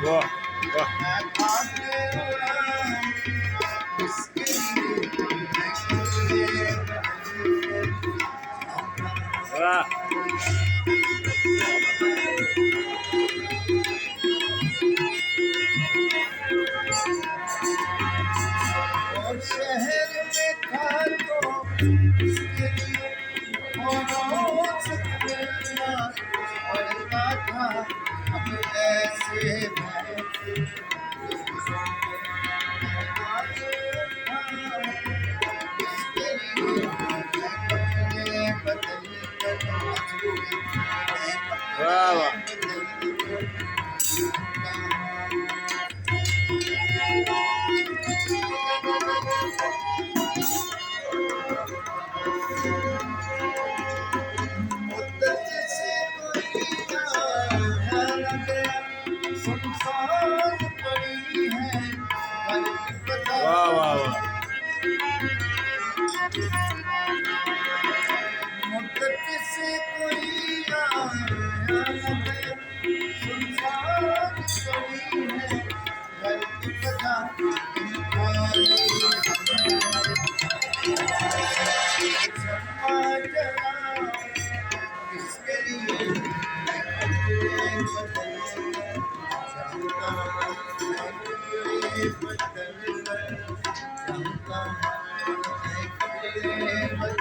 वाह वाह वाह और शहर में था तो उसके लिए रोज मिलना पड़ता था। अब ऐसे वाह वाह संसार पड़ी है वाह वाह वाह मुद्दत से कोई संसार पड़ी है घर की पता इसके लिए बदल